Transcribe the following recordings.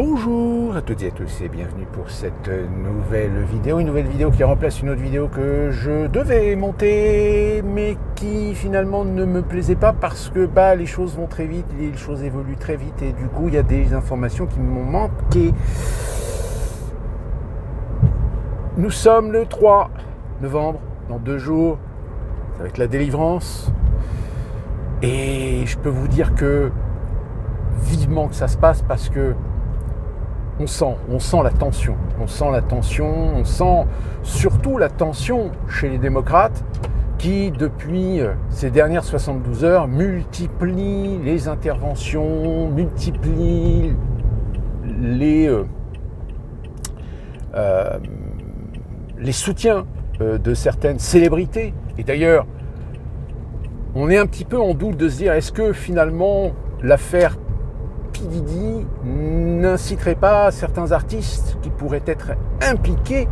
Bonjour à toutes et à tous et bienvenue pour cette nouvelle vidéo qui remplace une autre vidéo que je devais monter mais qui finalement ne me plaisait pas parce que les choses vont très vite, les choses évoluent très vite et du coup il y a des informations qui m'ont manqué. Nous sommes le 3 novembre, dans 2 jours, ça va être la délivrance et je peux vous dire que vivement que ça se passe parce que on sent la tension, on sent surtout la tension chez les démocrates qui, depuis ces dernières 72 heures, multiplient les interventions, multiplient les soutiens de certaines célébrités. Et d'ailleurs, on est un petit peu en doute de se dire, est-ce que finalement l'affaire Didi n'inciterait pas certains artistes qui pourraient être impliqués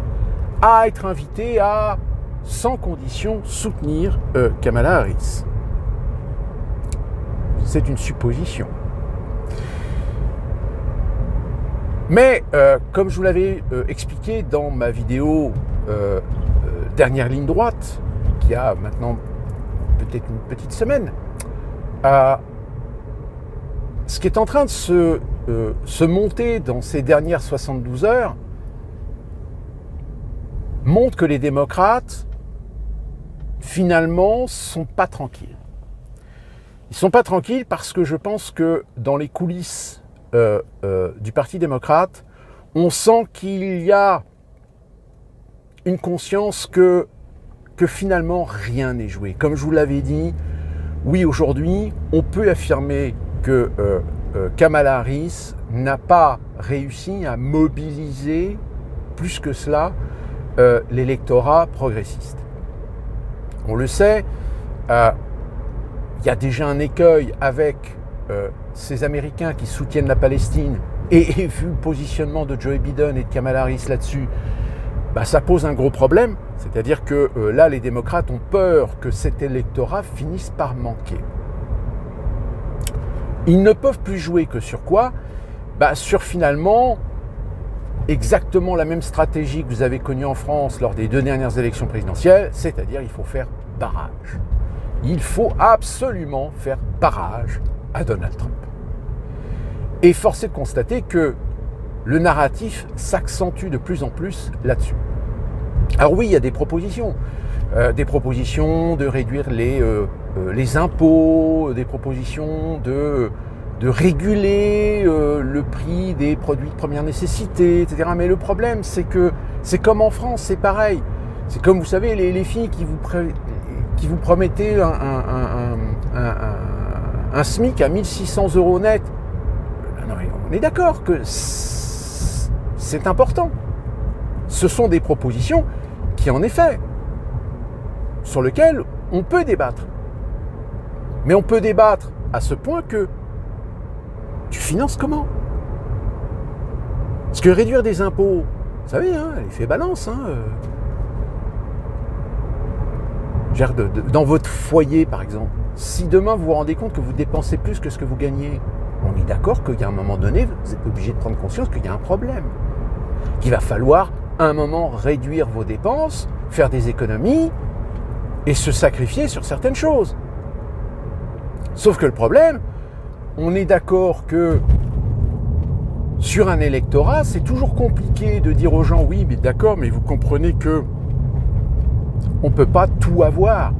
à être invités à, sans condition, soutenir Kamala Harris. C'est une supposition. Mais, comme je vous l'avais expliqué dans ma vidéo Dernière ligne droite, qui a maintenant peut-être une petite semaine, ce qui est en train de se monter dans ces dernières 72 heures montre que les démocrates, finalement, sont pas tranquilles. Ils sont pas tranquilles parce que je pense que dans les coulisses du Parti démocrate, on sent qu'il y a une conscience que finalement rien n'est joué. Comme je vous l'avais dit, oui, aujourd'hui, on peut affirmer que Kamala Harris n'a pas réussi à mobiliser plus que cela l'électorat progressiste. On le sait, il y a déjà un écueil avec ces Américains qui soutiennent la Palestine et vu le positionnement de Joe Biden et de Kamala Harris là-dessus, ça pose un gros problème. C'est-à-dire que là, les démocrates ont peur que cet électorat finisse par manquer. Ils ne peuvent plus jouer que sur quoi ? Sur finalement exactement la même stratégie que vous avez connue en France lors des 2 dernières élections présidentielles, c'est-à-dire il faut faire barrage. Il faut absolument faire barrage à Donald Trump. Et force est de constater que le narratif s'accentue de plus en plus là-dessus. Alors oui, il y a des propositions de réduire les impôts, des propositions de réguler le prix des produits de première nécessité, etc. Mais le problème, c'est que c'est comme en France, c'est pareil. C'est comme, vous savez, les filles qui vous promettaient un SMIC à 1600 € net. Non, on est d'accord que c'est important. Ce sont des propositions qui, en effet, sur lesquelles on peut débattre. Mais on peut débattre à ce point que tu finances comment ? Parce que réduire des impôts, vous savez, l'effet balance. Dans votre foyer, par exemple, si demain vous vous rendez compte que vous dépensez plus que ce que vous gagnez, on est d'accord qu'il y a un moment donné, vous êtes obligé de prendre conscience qu'il y a un problème. Qu'il va falloir, à un moment, réduire vos dépenses, faire des économies et se sacrifier sur certaines choses. Sauf que le problème, on est d'accord que sur un électorat, c'est toujours compliqué de dire aux gens, oui, mais d'accord, mais vous comprenez que on ne peut pas tout avoir,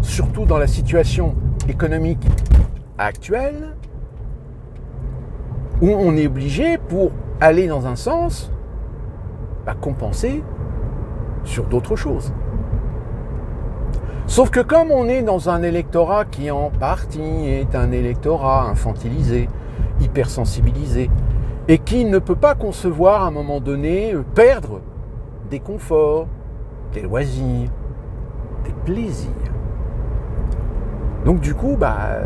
surtout dans la situation économique actuelle, où on est obligé, pour aller dans un sens, compenser sur d'autres choses. Sauf que comme on est dans un électorat qui en partie est un électorat infantilisé, hypersensibilisé, et qui ne peut pas concevoir à un moment donné perdre des conforts, des loisirs, des plaisirs. Donc du coup,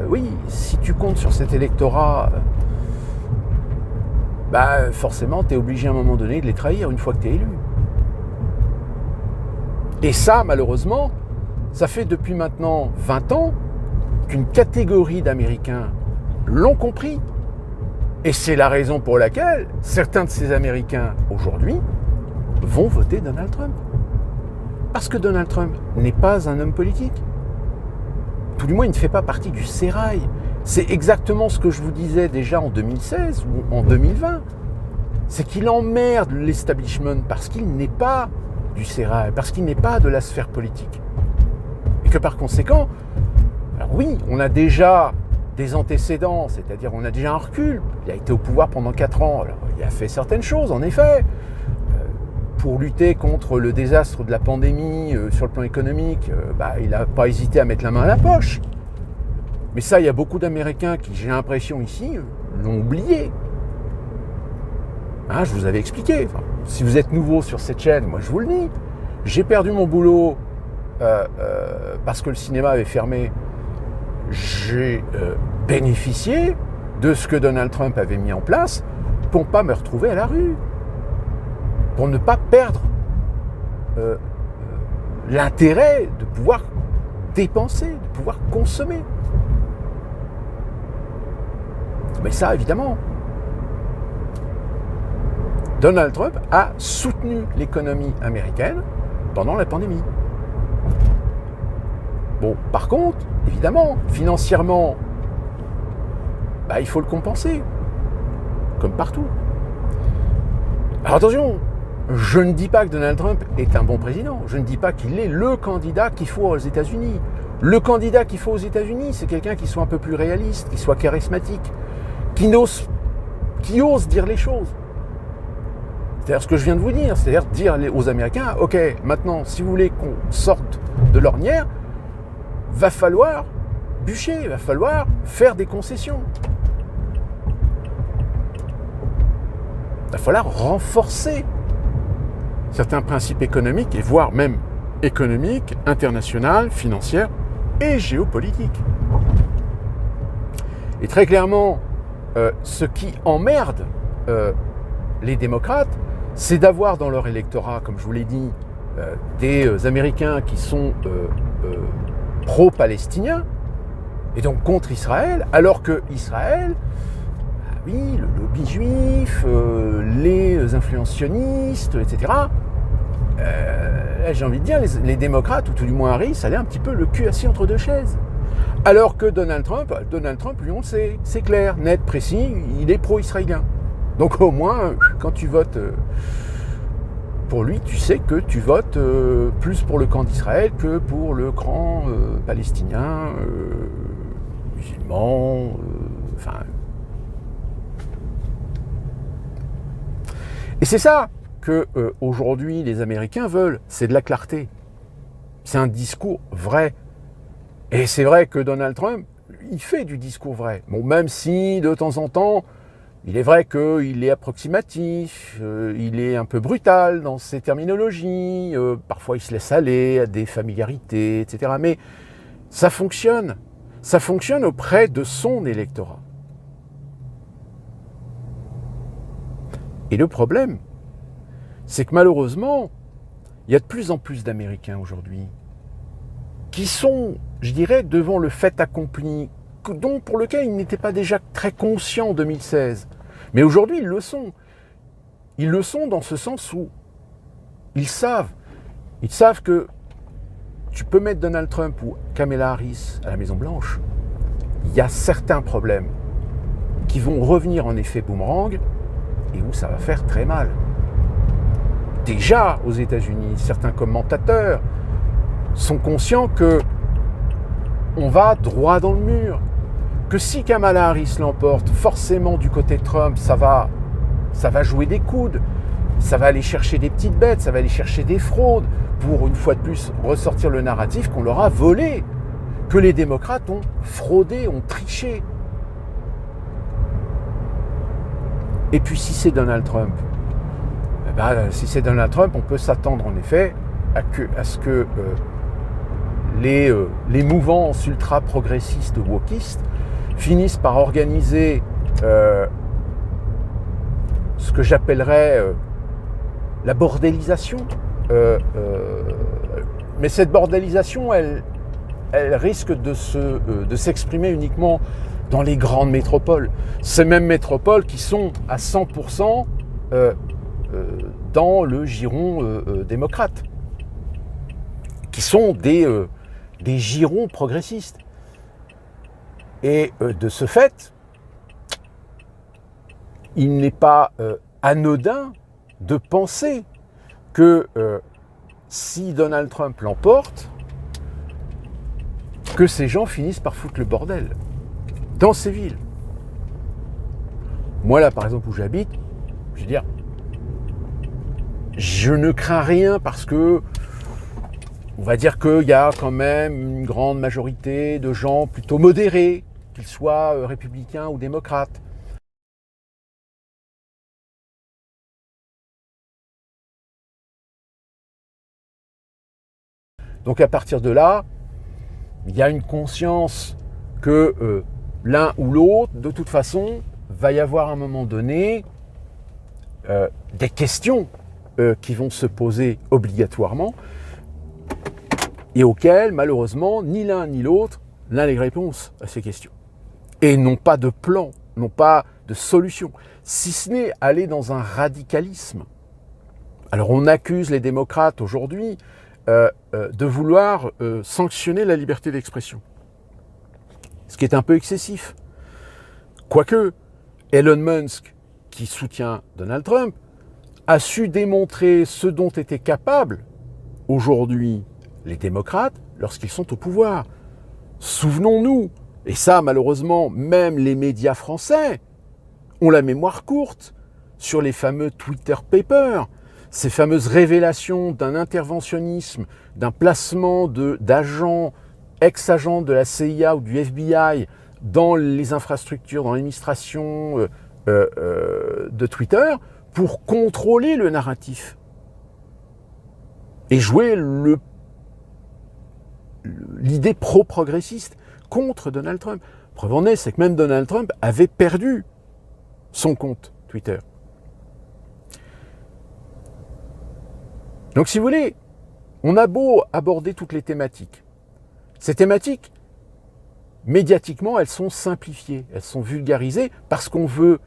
oui, si tu comptes sur cet électorat, forcément, tu es obligé à un moment donné de les trahir une fois que tu es élu. Et ça, malheureusement, ça fait depuis maintenant 20 ans qu'une catégorie d'Américains l'ont compris. Et c'est la raison pour laquelle certains de ces Américains, aujourd'hui, vont voter Donald Trump. Parce que Donald Trump n'est pas un homme politique. Tout du moins, il ne fait pas partie du sérail. C'est exactement ce que je vous disais déjà en 2016 ou en 2020. C'est qu'il emmerde l'establishment parce qu'il n'est pas du sérail, parce qu'il n'est pas de la sphère politique. Et que par conséquent, alors oui, on a déjà des antécédents, c'est-à-dire on a déjà un recul. Il a été au pouvoir pendant 4 ans, alors il a fait certaines choses, en effet. Pour lutter contre le désastre de la pandémie sur le plan économique, il n'a pas hésité à mettre la main à la poche. Mais ça, il y a beaucoup d'Américains qui, j'ai l'impression ici, l'ont oublié. Hein, je vous avais expliqué. Enfin, si vous êtes nouveau sur cette chaîne, moi je vous le dis, j'ai perdu mon boulot parce que le cinéma avait fermé. J'ai bénéficié de ce que Donald Trump avait mis en place pour ne pas me retrouver à la rue. Pour ne pas perdre l'intérêt de pouvoir dépenser, de pouvoir consommer. Mais ça, évidemment, Donald Trump a soutenu l'économie américaine pendant la pandémie. Bon, par contre, évidemment, financièrement, il faut le compenser, comme partout. Alors attention, je ne dis pas que Donald Trump est un bon président. Je ne dis pas qu'il est le candidat qu'il faut aux États-Unis. Le candidat qu'il faut aux États-Unis, c'est quelqu'un qui soit un peu plus réaliste, qui soit charismatique, qui ose dire les choses. C'est-à-dire ce que je viens de vous dire, c'est-à-dire dire aux Américains, ok, maintenant, si vous voulez qu'on sorte de l'ornière, va falloir bûcher, va falloir faire des concessions. Il va falloir renforcer certains principes économiques, et voire même économiques, internationales, financières et géopolitiques. Et très clairement, ce qui emmerde les démocrates, c'est d'avoir dans leur électorat, comme je vous l'ai dit, des Américains qui sont pro-palestiniens, et donc contre Israël, alors que Israël, oui, le lobby juif, les influencionnistes, etc., j'ai envie de dire, les démocrates, ou tout du moins Harris, allaient un petit peu le cul assis entre deux chaises. Alors que Donald Trump, lui, on le sait, c'est clair, net, précis, il est pro-israélien. Donc au moins, quand tu votes pour lui, tu sais que tu votes plus pour le camp d'Israël que pour le camp palestinien, musulman, Et c'est ça que aujourd'hui les Américains veulent, c'est de la clarté. C'est un discours vrai. Et c'est vrai que Donald Trump, il fait du discours vrai. Bon, même si de temps en temps, il est vrai qu'il est approximatif, il est un peu brutal dans ses terminologies, parfois il se laisse aller à des familiarités, etc. Mais ça fonctionne auprès de son électorat. Et le problème, c'est que malheureusement, il y a de plus en plus d'Américains aujourd'hui qui sont, je dirais, devant le fait accompli, pour lequel ils n'étaient pas déjà très conscients en 2016. Mais aujourd'hui, ils le sont. Ils le sont dans ce sens où ils savent que tu peux mettre Donald Trump ou Kamala Harris à la Maison-Blanche, il y a certains problèmes qui vont revenir en effet boomerang et où ça va faire très mal. Déjà aux États-Unis, certains commentateurs sont conscients que on va droit dans le mur, que si Kamala Harris l'emporte, forcément du côté de Trump, ça va jouer des coudes, ça va aller chercher des petites bêtes, ça va aller chercher des fraudes pour une fois de plus ressortir le narratif qu'on leur a volé, que les démocrates ont fraudé, ont triché. Et puis si c'est Donald Trump, on peut s'attendre en effet à ce que les mouvances ultra-progressistes wokistes finissent par organiser ce que j'appellerais la bordélisation. Mais cette bordélisation, elle risque de s'exprimer uniquement dans les grandes métropoles. Ces mêmes métropoles qui sont à 100% dans le giron démocrate, qui sont des girons progressistes. Et de ce fait, il n'est pas anodin de penser que si Donald Trump l'emporte, que ces gens finissent par foutre le bordel dans ces villes. Moi là par exemple où j'habite, je veux dire, je ne crains rien parce que on va dire qu'il y a quand même une grande majorité de gens plutôt modérés, qu'ils soient républicains ou démocrates. Donc à partir de là, il y a une conscience que l'un ou l'autre, de toute façon, va y avoir à un moment donné des questions qui vont se poser obligatoirement et auxquelles, malheureusement, ni l'un ni l'autre n'a les réponses à ces questions. Et n'ont pas de plan, n'ont pas de solution, si ce n'est aller dans un radicalisme. Alors on accuse les démocrates aujourd'hui de vouloir sanctionner la liberté d'expression. Ce qui est un peu excessif. Quoique, Elon Musk, qui soutient Donald Trump, a su démontrer ce dont étaient capables aujourd'hui les démocrates lorsqu'ils sont au pouvoir. Souvenons-nous, et ça malheureusement même les médias français ont la mémoire courte sur les fameux Twitter Papers, ces fameuses révélations d'un interventionnisme, d'un placement d'agents, ex-agents de la CIA ou du FBI dans les infrastructures, dans l'administration de Twitter pour contrôler le narratif et jouer l'idée pro-progressiste contre Donald Trump. Preuve en est, c'est que même Donald Trump avait perdu son compte Twitter. Donc si vous voulez, on a beau aborder toutes les thématiques. Ces thématiques, médiatiquement, elles sont simplifiées, elles sont vulgarisées parce qu'on veut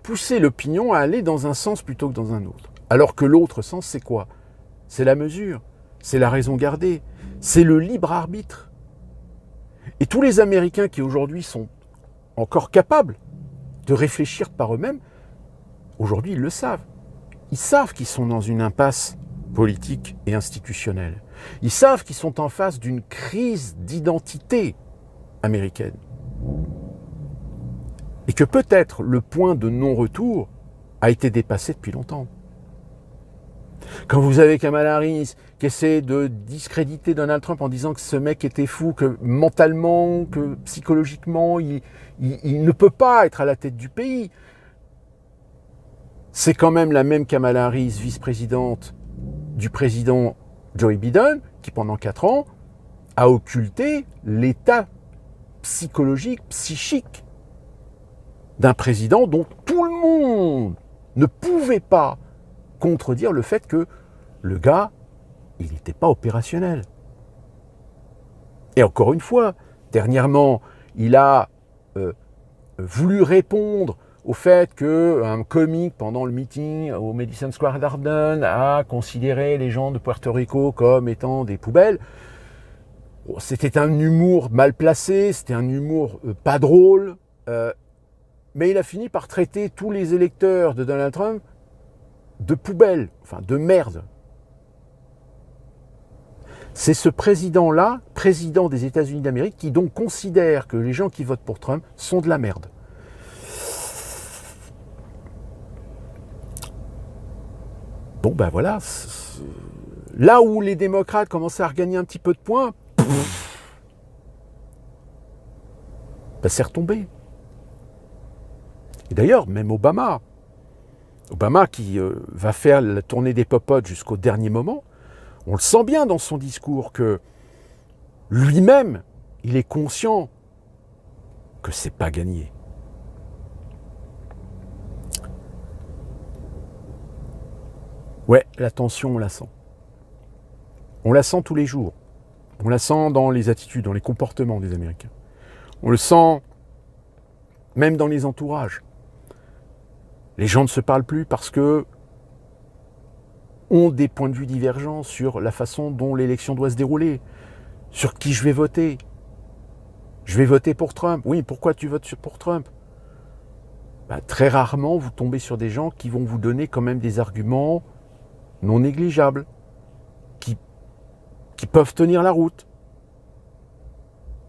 pousser l'opinion à aller dans un sens plutôt que dans un autre. Alors que l'autre sens, c'est quoi? C'est la mesure, c'est la raison gardée, c'est le libre arbitre. Et tous les Américains qui aujourd'hui sont encore capables de réfléchir par eux-mêmes, aujourd'hui ils le savent. Ils savent qu'ils sont dans une impasse politique et institutionnelle. Ils savent qu'ils sont en face d'une crise d'identité américaine. Et que peut-être le point de non-retour a été dépassé depuis longtemps. Quand vous avez Kamala Harris qui essaie de discréditer Donald Trump en disant que ce mec était fou, que mentalement, que psychologiquement, il ne peut pas être à la tête du pays, c'est quand même la même Kamala Harris, vice-présidente du président Joe Biden, qui pendant 4 ans a occulté l'état psychologique, psychique d'un président dont tout le monde ne pouvait pas contredire le fait que le gars, il n'était pas opérationnel. Et encore une fois, dernièrement, il a voulu répondre au fait qu'un comique, pendant le meeting au Madison Square Garden, a considéré les gens de Puerto Rico comme étant des poubelles. C'était un humour mal placé, c'était un humour pas drôle, mais il a fini par traiter tous les électeurs de Donald Trump de poubelles, enfin de merde. C'est ce président-là, président des États-Unis d'Amérique, qui donc considère que les gens qui votent pour Trump sont de la merde. Bon ben voilà, là où les démocrates commençaient à regagner un petit peu de points, ben c'est retombé. Et d'ailleurs, même Obama qui va faire la tournée des popotes jusqu'au dernier moment, on le sent bien dans son discours que lui-même, il est conscient que c'est pas gagné. Ouais, la tension, on la sent. On la sent tous les jours. On la sent dans les attitudes, dans les comportements des Américains. On le sent même dans les entourages. Les gens ne se parlent plus parce que ont des points de vue divergents sur la façon dont l'élection doit se dérouler, sur qui je vais voter. Je vais voter pour Trump. Oui, pourquoi tu votes pour Trump? Très rarement, vous tombez sur des gens qui vont vous donner quand même des arguments non négligeables, qui peuvent tenir la route.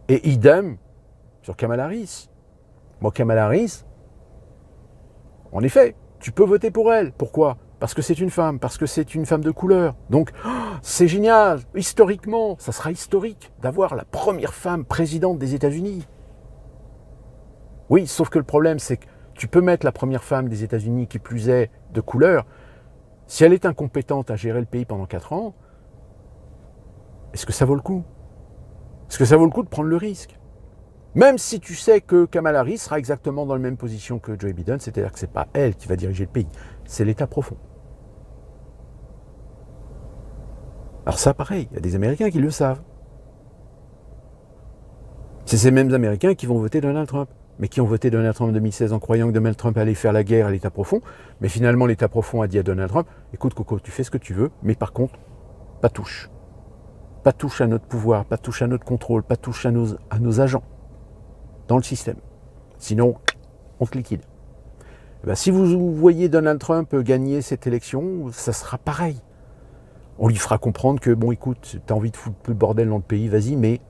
Et idem sur Kamala Harris. Moi, Kamala Harris, en effet, tu peux voter pour elle. Pourquoi? Parce que c'est une femme, parce que c'est une femme de couleur. Donc, c'est génial. Historiquement, ça sera historique d'avoir la première femme présidente des États-Unis. Oui, sauf que le problème, c'est que tu peux mettre la première femme des États-Unis, qui plus est de couleur, si elle est incompétente à gérer le pays pendant 4 ans, est-ce que ça vaut le coup? Est-ce que ça vaut le coup de prendre le risque? Même si tu sais que Kamala Harris sera exactement dans la même position que Joe Biden, c'est-à-dire que ce n'est pas elle qui va diriger le pays, c'est l'État profond. Alors ça, pareil, il y a des Américains qui le savent. C'est ces mêmes Américains qui vont voter Donald Trump, mais qui ont voté Donald Trump en 2016 en croyant que Donald Trump allait faire la guerre à l'État profond, mais finalement l'État profond a dit à Donald Trump, écoute Coco, tu fais ce que tu veux, mais par contre, pas touche. Pas touche à notre pouvoir, pas touche à notre contrôle, pas touche à nos agents dans le système. Sinon, on te liquide. Si vous voyez Donald Trump gagner cette élection, ça sera pareil. On lui fera comprendre que, bon, écoute, t'as envie de foutre le bordel dans le pays, vas-y, mais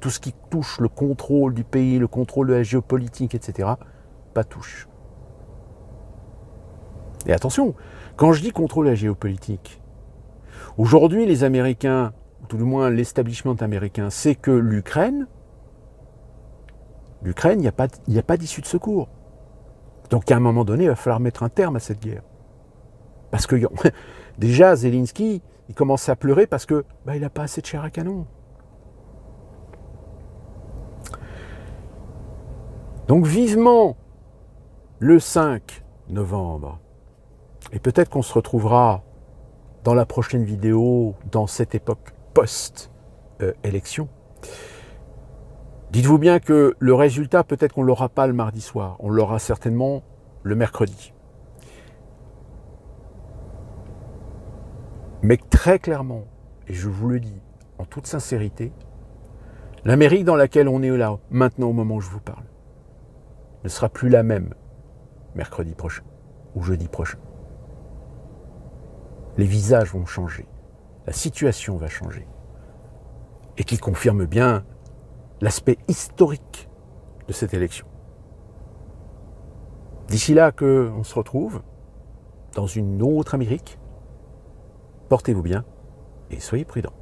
tout ce qui touche le contrôle du pays, le contrôle de la géopolitique, etc., pas touche. Et attention, quand je dis contrôle de la géopolitique, aujourd'hui, les Américains, ou tout du moins l'establishment américain, sait que l'Ukraine, il n'y a pas d'issue de secours. Donc à un moment donné, il va falloir mettre un terme à cette guerre. Parce que déjà, Zelensky, il commence à pleurer parce que il n'a pas assez de chair à canon. Donc vivement le 5 novembre. Et peut-être qu'on se retrouvera dans la prochaine vidéo, dans cette époque post-élection. Dites-vous bien que le résultat, peut-être qu'on ne l'aura pas le mardi soir. On l'aura certainement le mercredi. Mais très clairement, et je vous le dis en toute sincérité, l'Amérique dans laquelle on est là, maintenant au moment où je vous parle, ne sera plus la même mercredi prochain ou jeudi prochain. Les visages vont changer, la situation va changer, et qui confirme bien l'aspect historique de cette élection. D'ici là qu'on se retrouve dans une autre Amérique, portez-vous bien et soyez prudents.